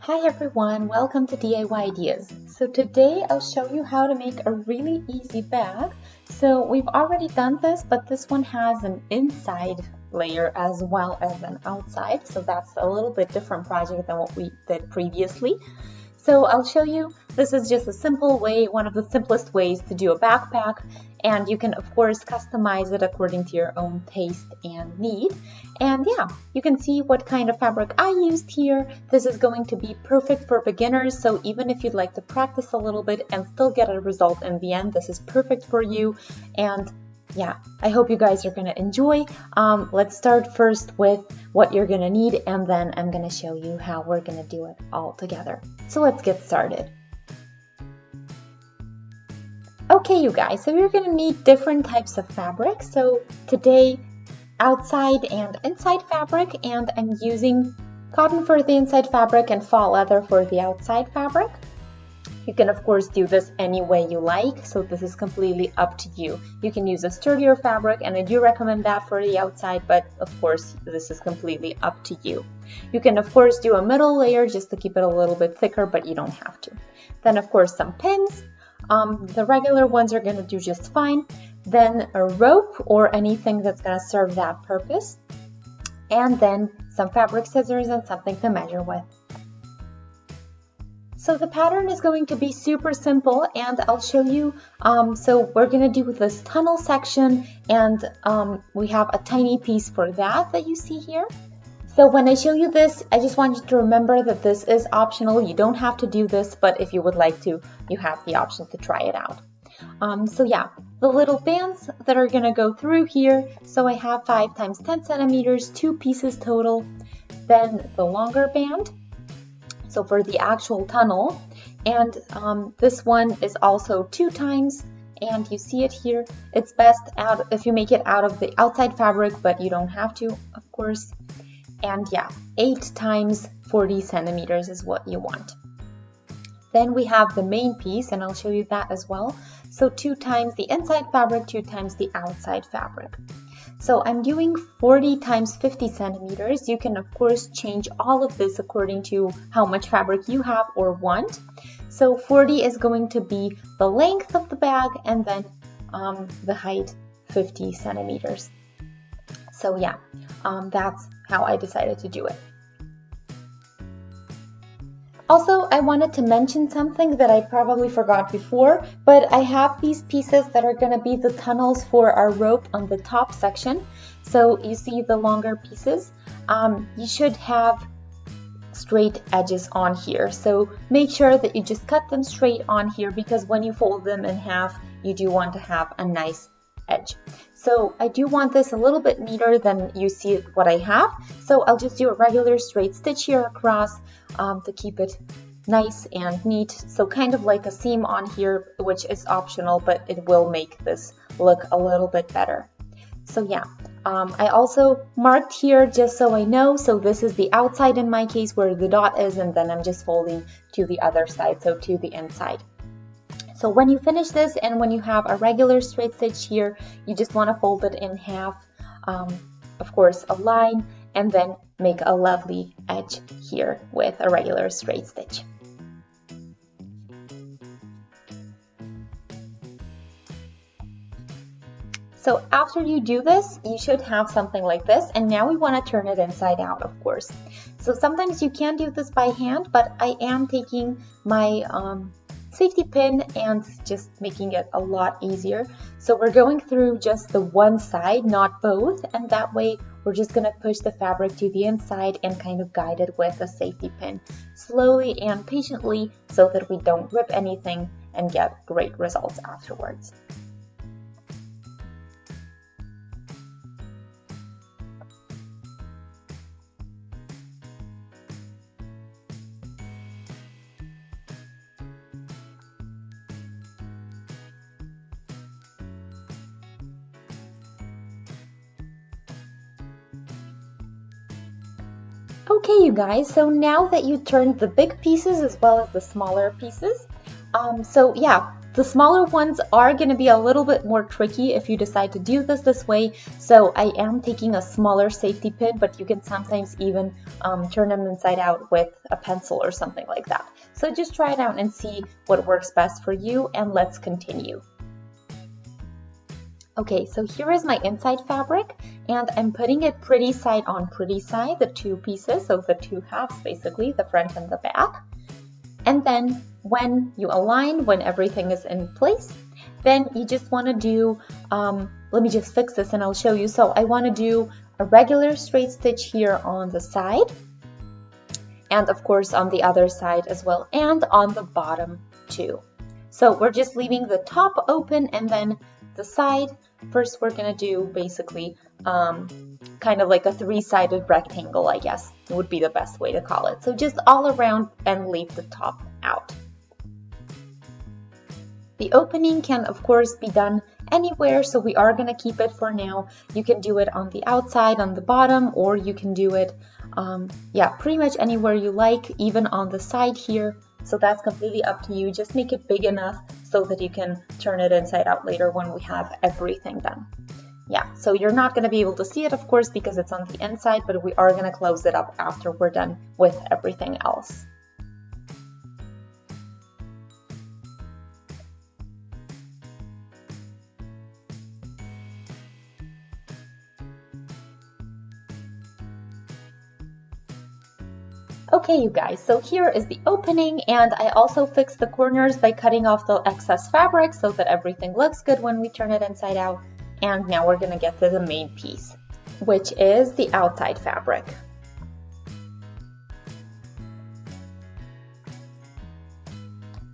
Hi everyone, welcome to DIY Ideas. So today I'll show you how to make a really easy bag. So we've already done this, but this one has an inside layer as well as an outside. So that's a little bit different project than what we did previously. So I'll show you, this is just a simple way, one of the simplest ways to do a backpack, and you can of course customize it according to your own taste and need. And yeah, you can see what kind of fabric I used here. This is going to be perfect for beginners, so even if you'd like to practice a little bit and still get a result in the end, this is perfect for you. And yeah, I hope you guys are going to enjoy. Let's start first with what you're going to need, and then I'm going to show you how we're going to do it all together. So let's get started. Okay, you guys, so you're going to need different types of fabric. So today, outside and inside fabric, and I'm using cotton for the inside fabric and fall leather for the outside fabric. You can of course do this any way you like, so this is completely up to you. You can use a sturdier fabric, and I do recommend that for the outside, but of course this is completely up to you. You can of course do a middle layer just to keep it a little bit thicker, but you don't have to. Then of course some pins. The regular ones are going to do just fine. Then a rope or anything that's going to serve that purpose. And then some fabric scissors and something to measure with. So the pattern is going to be super simple, and I'll show you. So we're going to do this tunnel section, and we have a tiny piece for that you see here. So when I show you this, I just want you to remember that this is optional. You don't have to do this, but if you would like to, you have the option to try it out. So yeah, the little bands that are going to go through here. So I have 5 times 10 centimeters, 2 pieces total. Then the longer band. So for the actual tunnel, and this one is also 2 times, and you see it here. It's best out if you make it out of the outside fabric, but you don't have to, of course. And yeah, 8 times 40 centimeters is what you want. Then we have the main piece, and I'll show you that as well. So 2 times the inside fabric, 2 times the outside fabric. So I'm doing 40 times 50 centimeters. You can of course change all of this according to how much fabric you have or want. So 40 is going to be the length of the bag, and then the height 50 centimeters. So yeah, that's how I decided to do it. Also, I wanted to mention something that I probably forgot before, but I have these pieces that are going to be the tunnels for our rope on the top section. So you see the longer pieces, you should have straight edges on here. So make sure that you just cut them straight on here, because when you fold them in half, you do want to have a nice edge. So I do want this a little bit neater than you see what I have. So I'll just do a regular straight stitch here across to keep it nice and neat. So kind of like a seam on here, which is optional, but it will make this look a little bit better. So yeah, I also marked here just so I know. So this is the outside in my case where the dot is, and then I'm just folding to the other side, so to the inside. So when you finish this, and when you have a regular straight stitch here, you just want to fold it in half, of course a line, and then make a lovely edge here with a regular straight stitch. So after you do this, you should have something like this, and now we want to turn it inside out, of course. So sometimes you can do this by hand, but I am taking my safety pin and just making it a lot easier. So we're going through just the one side, not both, and that way we're just going to push the fabric to the inside and kind of guide it with a safety pin slowly and patiently, so that we don't rip anything and get great results afterwards. Okay, you guys, so now that you turned the big pieces as well as the smaller pieces, so yeah, The smaller ones are going to be a little bit more tricky if you decide to do this way, so I am taking a smaller safety pin, but you can sometimes even turn them inside out with a pencil or something like that. So just try it out and see what works best for you, and let's continue. Okay, so here is my inside fabric, and I'm putting it pretty side on pretty side, the two pieces, so the two halves basically, the front and the back. And then when you align, when everything is in place, then you just want to do, let me just fix this and I'll show you. So I want to do a regular straight stitch here on the side, and of course on the other side as well, and on the bottom too. So we're just leaving the top open, and then the side, first we're going to do basically kind of like a three-sided rectangle, I guess would be the best way to call it. So just all around and leave the top out. The opening can of course be done anywhere, so we are going to keep it for now. You can do it on the outside, on the bottom, or you can do it yeah, pretty much anywhere you like, even on the side here. So that's completely up to you. Just make it big enough so that you can turn it inside out later when we have everything done. Yeah, so you're not going to be able to see it, of course, because it's on the inside, but we are going to close it up after we're done with everything else. Okay, you guys, so here is the opening, and I also fixed the corners by cutting off the excess fabric so that everything looks good when we turn it inside out. And now we're going to get to the main piece, which is the outside fabric.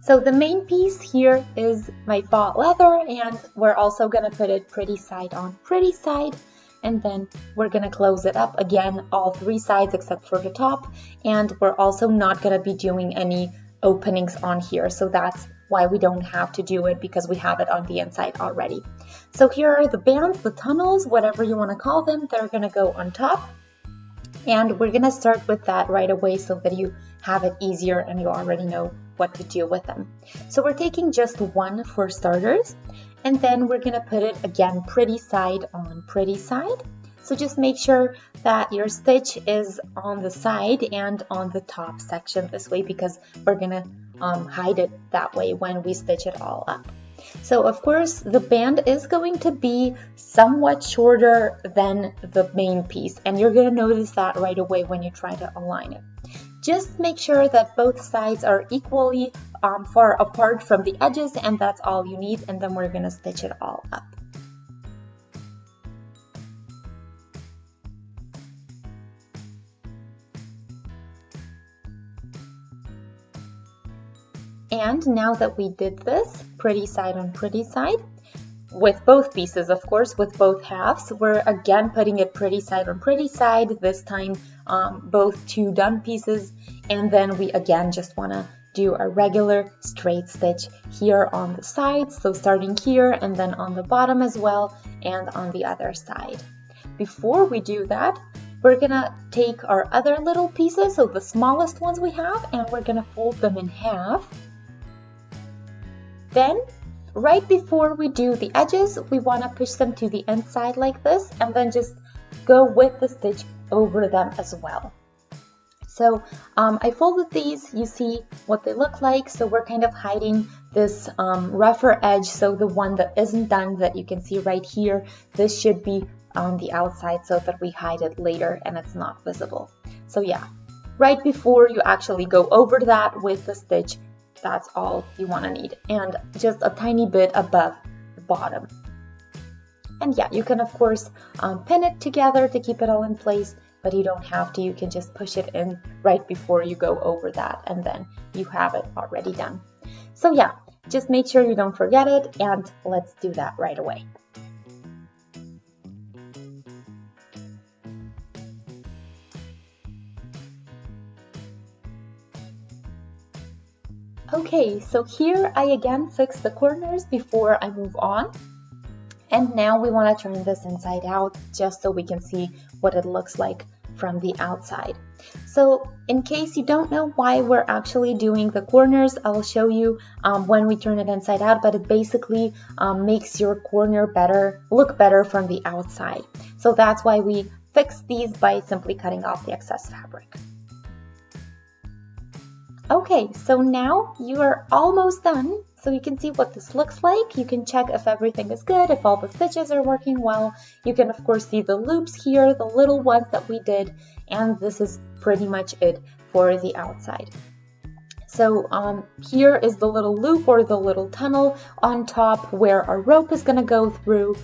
So the main piece here is my faux leather, and we're also going to put it pretty side on pretty side. And then we're going to close it up again, all three sides except for the top. And we're also not going to be doing any openings on here. So that's why we don't have to do it, because we have it on the inside already. So here are the bands, the tunnels, whatever you want to call them. They're going to go on top. And we're going to start with that right away so that you have it easier and you already know what to do with them. So we're taking just one for starters. And then we're going to put it again pretty side on pretty side. So just make sure that your stitch is on the side and on the top section this way, because we're going to hide it that way when we stitch it all up. So of course the band is going to be somewhat shorter than the main piece, and you're going to notice that right away when you try to align it. Just make sure that both sides are equally far apart from the edges, and that's all you need, and then we're going to stitch it all up. And now that we did this, pretty side on pretty side, with both pieces, of course, with both halves, we're again putting it pretty side on pretty side, this time both two done pieces, and then we again just want to do a regular straight stitch here on the sides, so starting here and then on the bottom as well, and on the other side. Before we do that, we're gonna take our other little pieces, so the smallest ones we have, and we're gonna fold them in half. Then, right before we do the edges, we want to push them to the inside like this, and then just go with the stitch over them as well. So I folded these, you see what they look like. So we're kind of hiding this rougher edge, so the one that isn't done that you can see right here, this should be on the outside so that we hide it later and it's not visible. So yeah, right before you actually go over that with the stitch, that's all you want to need, and just a tiny bit above the bottom. And yeah, you can of course pin it together to keep it all in place, but you don't have to. You can just push it in right before you go over that, and then you have it already done. So yeah, just make sure you don't forget it, and let's do that right away. Okay, so here I again fix the corners before I move on. And now we want to turn this inside out just so we can see what it looks like from the outside. So in case you don't know why we're actually doing the corners, I'll show you when we turn it inside out, but it basically makes your corner look better from the outside. So that's why we fix these by simply cutting off the excess fabric. Okay, so now you are almost done. So you can see what this looks like. You can check if everything is good, if all the stitches are working well. You can of course see the loops here, the little ones that we did, and this is pretty much it for the outside. So here is the little loop or the little tunnel on top where our rope is going to go through.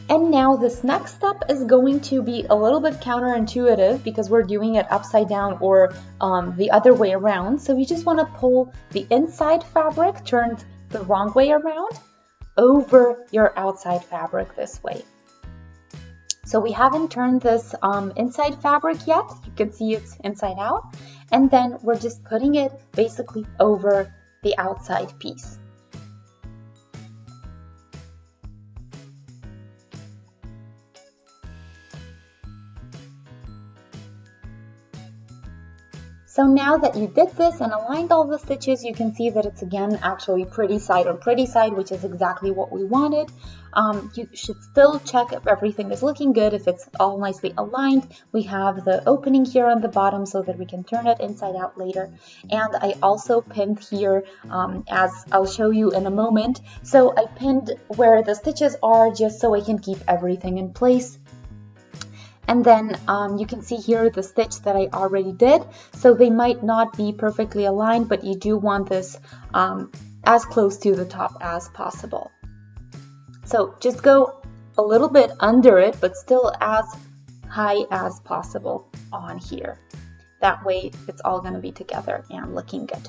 And now this next step is going to be a little bit counterintuitive because we're doing it upside down or the other way around. So you just want to pull the inside fabric turned the wrong way around over your outside fabric this way. So we haven't turned this inside fabric yet. You can see it's inside out. And then we're just putting it basically over the outside piece. So now that you did this and aligned all the stitches, you can see that it's again actually pretty side on pretty side, which is exactly what we wanted. You should still check if everything is looking good, if it's all nicely aligned. We have the opening here on the bottom so that we can turn it inside out later. And I also pinned here, as I'll show you in a moment. So I pinned where the stitches are just so I can keep everything in place. And then you can see here the stitch that I already did. So they might not be perfectly aligned, but you do want this as close to the top as possible. So just go a little bit under it, but still as high as possible on here. That way it's all going to be together and looking good.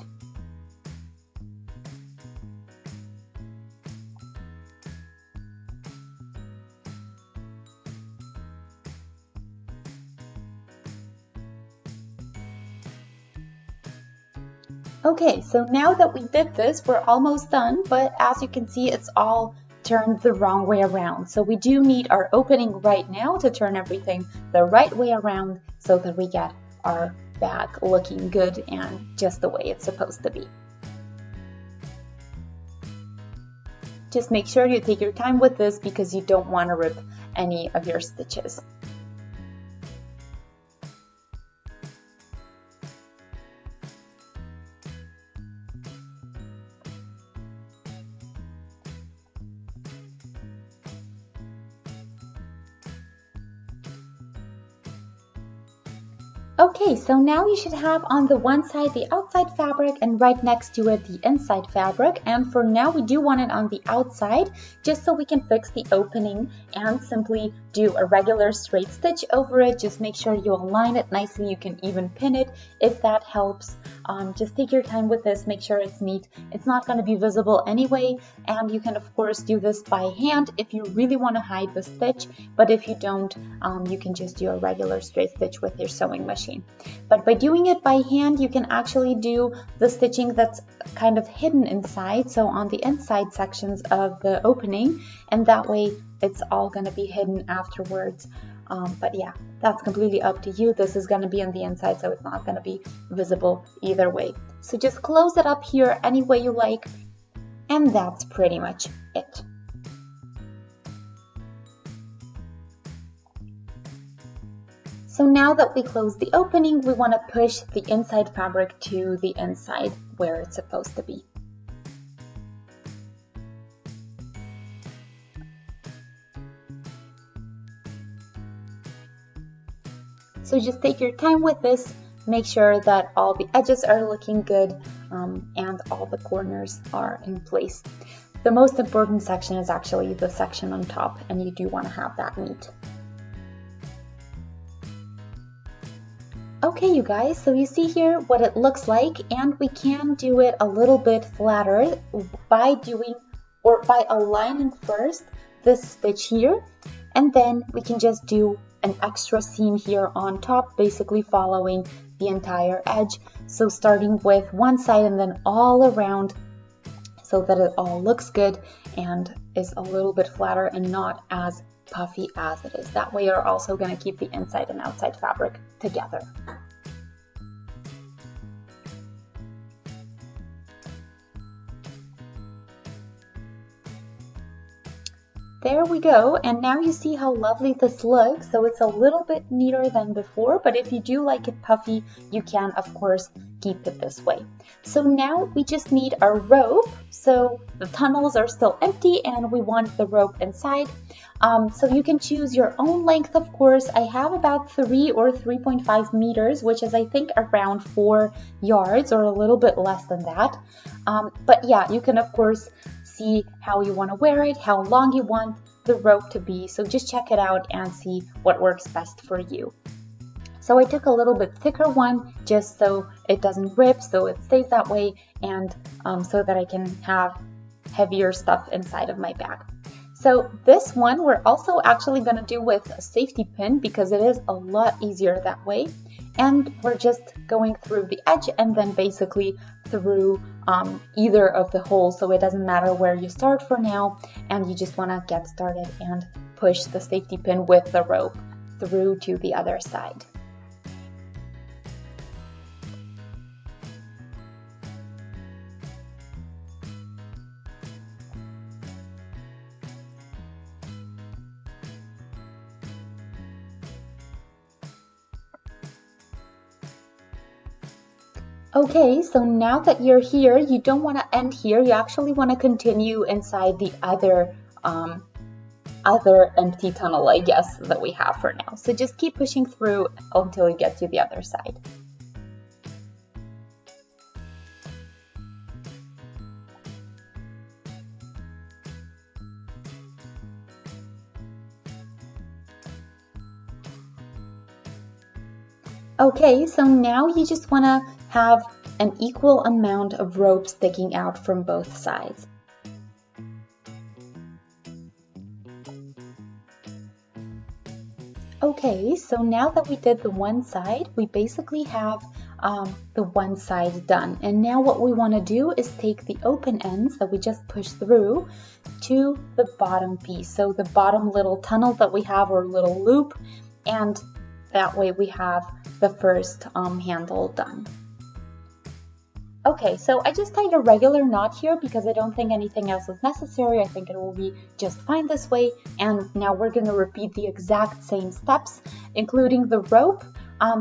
Okay, so now that we did this, we're almost done, but as you can see, it's all turned the wrong way around. So we do need our opening right now to turn everything the right way around so that we get our bag looking good and just the way it's supposed to be. Just make sure you take your time with this because you don't want to rip any of your stitches. Okay, so now you should have on the one side the outside fabric and right next to it the inside fabric, and for now we do want it on the outside just so we can fix the opening and simply do a regular straight stitch over it. Just make sure you align it nicely. You can even pin it if that helps. Just take your time with this, make sure it's neat. It's not going to be visible anyway, and you can of course do this by hand if you really want to hide the stitch, but if you don't, you can just do a regular straight stitch with your sewing machine. But by doing it by hand, you can actually do the stitching that's kind of hidden inside, so on the inside sections of the opening, and that way it's all going to be hidden afterwards. But yeah, that's completely up to you. This is going to be on the inside, so it's not going to be visible either way. So just close it up here any way you like, and that's pretty much it. So now that we close the opening, we want to push the inside fabric to the inside where it's supposed to be. So just take your time with this, make sure that all the edges are looking good and all the corners are in place. The most important section is actually the section on top, and you do want to have that neat. Okay, you guys, so you see here what it looks like, and we can do it a little bit flatter by aligning first this stitch here, and then we can just do an extra seam here on top, basically following the entire edge. So starting with one side and then all around so that it all looks good and is a little bit flatter and not as puffy as it is. That way you're also going to keep the inside and outside fabric together. There we go, and now you see how lovely this looks. So it's a little bit neater than before, but if you do like it puffy, you can of course keep it this way. So now we just need our rope. So the tunnels are still empty and we want the rope inside. So you can choose your own length, of course. I have about 3 or 3.5 meters, which is I think around 4 yards or a little bit less than that. But yeah, you can of course see how you want to wear it, how long you want the rope to be. So just check it out and see what works best for you. So I took a little bit thicker one just so it doesn't rip, so it stays that way, and so that I can have heavier stuff inside of my bag. So this one we're also actually going to do with a safety pin because it is a lot easier that way. And we're just going through the edge and then basically through either of the holes, so it doesn't matter where you start for now, and you just want to get started and push the safety pin with the rope through to the other side. Okay, so now that you're here, you don't want to end here. You actually want to continue inside the other empty tunnel, I guess, that we have for now. So just keep pushing through until you get to the other side. Okay, so now you just want to have an equal amount of rope sticking out from both sides. Okay, so now that we did the one side, we basically have the one side done. And now what we want to do is take the open ends that we just pushed through to the bottom piece. So the bottom little tunnel that we have, or little loop, and that way we have the first handle done. Okay, so I just tied a regular knot here because I don't think anything else is necessary. I think it will be just fine this way. And now we're going to repeat the exact same steps, including the rope.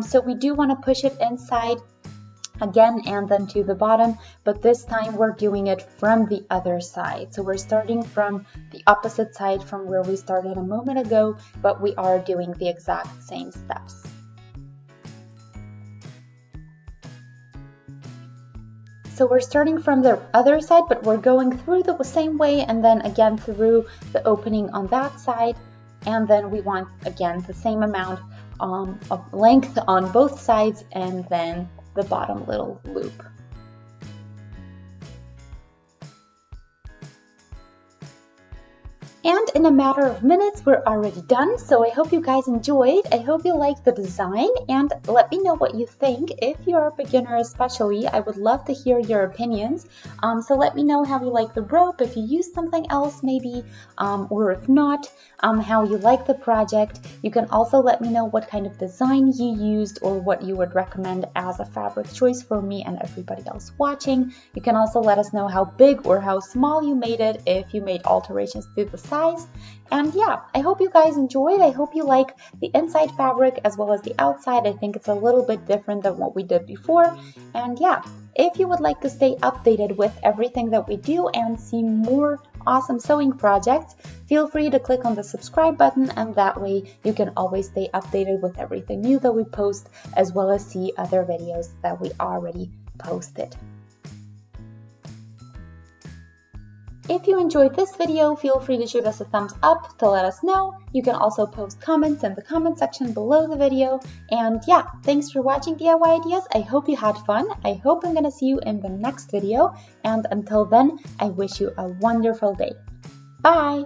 So we do want to push it inside again and then to the bottom, but this time we're doing it from the other side. So we're starting from the opposite side from where we started a moment ago, but we are doing the exact same steps. So we're starting from the other side, but we're going through the same way and then again through the opening on that side. And then we want, again, the same amount of length on both sides and then the bottom little loop. And in a matter of minutes, we're already done. So I hope you guys enjoyed. I hope you liked the design, and let me know what you think. If you're a beginner especially, I would love to hear your opinions. So let me know how you like the rope, if you use something else maybe, or if not, how you like the project. You can also let me know what kind of design you used or what you would recommend as a fabric choice for me and everybody else watching. You can also let us know how big or how small you made it, if you made alterations to the size. And yeah, I hope you guys enjoyed. I hope you like the inside fabric as well as the outside. I think it's a little bit different than what we did before. And yeah, if you would like to stay updated with everything that we do and see more awesome sewing projects, feel free to click on the subscribe button, and that way you can always stay updated with everything new that we post, as well as see other videos that we already posted. If you enjoyed this video, feel free to shoot us a thumbs up to let us know. You can also post comments in the comment section below the video. And yeah, thanks for watching DIY Ideas. I hope you had fun. I hope I'm gonna see you in the next video. And until then, I wish you a wonderful day. Bye!